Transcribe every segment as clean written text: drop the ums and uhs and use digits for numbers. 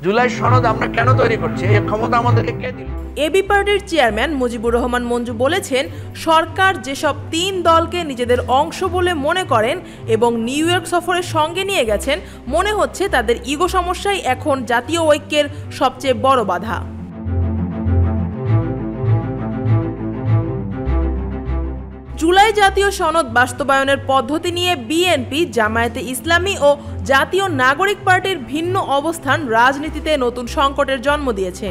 জুলাই সনদ আমরা কেন তৈরি করছি, এই ক্ষমতা আমাদেরকে কে দিল? এবি পার্টির চেয়ারম্যান মুজিবুর রহমান মঞ্জু বলেছেন, সরকার যেসব 3 দলকে নিজেদের অংশ বলে মনে করেন এবং নিউ ইয়র্ক সফরের সঙ্গে নিয়ে গেছেন, মনে হচ্ছে তাদের ইগো সমস্যাই এখন জাতীয় ঐক্যের সবচেয়ে বড় বাধা। জুলাই জাতীয় সনদ বাস্তবায়নের পদ্ধতি নিয়ে বিএনপি, জামায়াতে ইসলামী ও জাতীয় নাগরিক পার্টির ভিন্ন অবস্থান রাজনীতিতে নতুন সংকটের জন্ম দিয়েছে।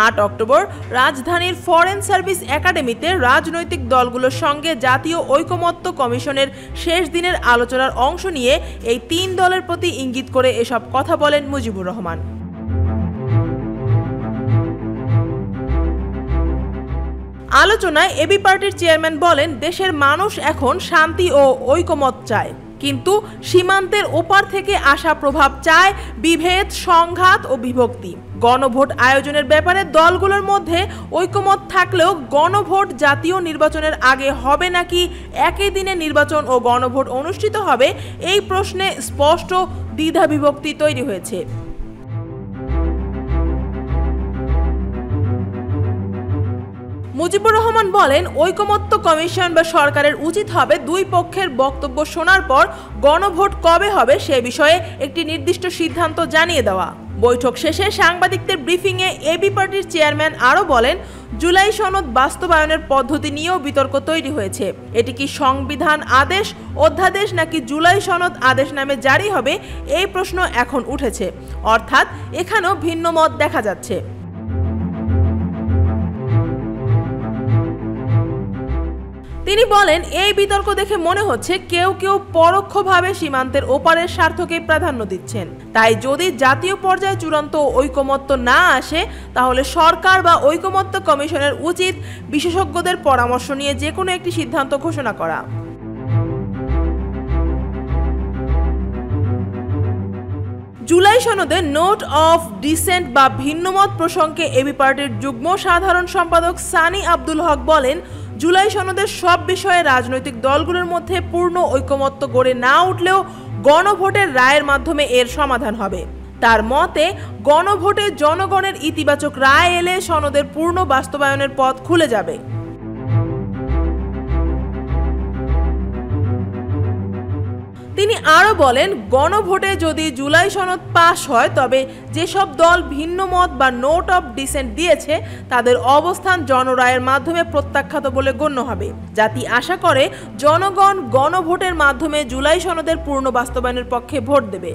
8 অক্টোবর রাজধানীর ফরেন সার্ভিস একাডেমিতে রাজনৈতিক দলগুলোর সঙ্গে জাতীয় ঐকমত্য কমিশনের শেষ দিনের আলোচনার অংশ নিয়ে এই 3 দলের প্রতি ইঙ্গিত করে এসব কথা বলেন মুজিবুর রহমান। আলোচনায় এবি পার্টির চেয়ারম্যান বলেন, দেশের মানুষ এখন শান্তি ও ঐকমত চায়, কিন্তু সীমান্তের ওপার থেকে আসা প্রভাব চায় বিভেদ, সংঘাত ও বিভক্তি। গণভোট আয়োজনের ব্যাপারে দলগুলোর মধ্যে ঐকমত থাকলেও গণভোট জাতীয় নির্বাচনের আগে হবে নাকি একই দিনে নির্বাচন ও গণভোট অনুষ্ঠিত হবে, এই প্রশ্নে স্পষ্ট দ্বিধা বিভক্তি তৈরি হয়েছে। মুজিবুর রহমান বলেন, ঐকমত্য কমিশন বা সরকারের উচিত হবে 2 পক্ষের বক্তব্য শোনার পর গণভোট কবে হবে সে বিষয়ে একটি নির্দিষ্ট সিদ্ধান্ত জানিয়ে দেওয়া। বৈঠক শেষে সাংবাদিকদের ব্রিফিংয়ে এবি পার্টির চেয়ারম্যান আরও বলেন, জুলাই সনদ বাস্তবায়নের পদ্ধতি নিয়েও বিতর্ক তৈরি হয়েছে। এটি কি সংবিধান আদেশ, অধ্যাদেশ নাকি জুলাই সনদ আদেশ নামে জারি হবে, এই প্রশ্ন এখন উঠেছে। অর্থাৎ এখানেও ভিন্ন মত দেখা যাচ্ছে। তিনি বলেন, এই বিতর্ক দেখে মনে হচ্ছে কেউ কেউ পরোক্ষভাবে সীমান্তের ওপারের স্বার্থকে প্রাধান্য দিচ্ছেন। তাই যদি জাতীয় পর্যায়ে চূড়ান্ত ঐকমত্য না আসে, তাহলে সরকার বা ঐকমত্য কমিশনের উচিত বিশেষজ্ঞদের পরামর্শ নিয়ে যে কোনো একটি সিদ্ধান্ত ঘোষণা করা। জুলাই সনদে নোট অফ ডিসেন্ট বা ভিন্নমত প্রসঙ্গে এবি পার্টির যুগ্ম সাধারণ সম্পাদক সানি আব্দুল হক বলেন, জুলাই সনদের সব বিষয়ে রাজনৈতিক দলগুলোর মধ্যে পূর্ণ ঐকমত্য গড়ে না উঠলেও গণভোটের রায়ের মাধ্যমে এর সমাধান হবে। তার মতে, গণভোটে জনগণের ইতিবাচক রায় এলে সনদের পূর্ণ বাস্তবায়নের পথ খুলে যাবে। তিনি আরও বলেন, গণভোটে যদি জুলাই সনদ পাশ হয়, তবে যেসব দল ভিন্ন মত বা নোট অফ ডিসেন্ট দিয়েছে তাদের অবস্থান জনরায়ের মাধ্যমে প্রত্যাখ্যাত বলে গণ্য হবে। জাতি আশা করে জনগণ গণভোটের মাধ্যমে জুলাই সনদের পূর্ণ বাস্তবায়নের পক্ষে ভোট দেবে।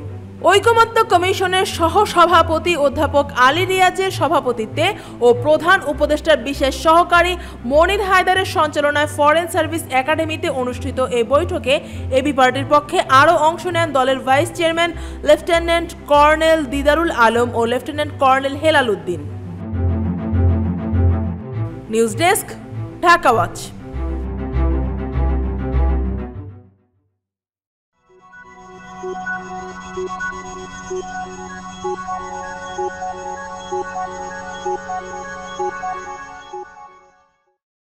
ঐকমত্য কমিশনের সহসভাপতি অধ্যাপক আলী রিয়াজের সভাপতিত্বে ও প্রধান উপদেষ্টার বিশেষ সহকারী মনির হায়দারের সঞ্চালনায় ফরেন সার্ভিস একাডেমিতে অনুষ্ঠিত এই বৈঠকে এবি পার্টির পক্ষে আরও অংশ নেন দলের vice chairman lieutenant colonel Didarul Alam ও lieutenant colonel Helal Uddin. News desk, Dhaka watch. Thank you.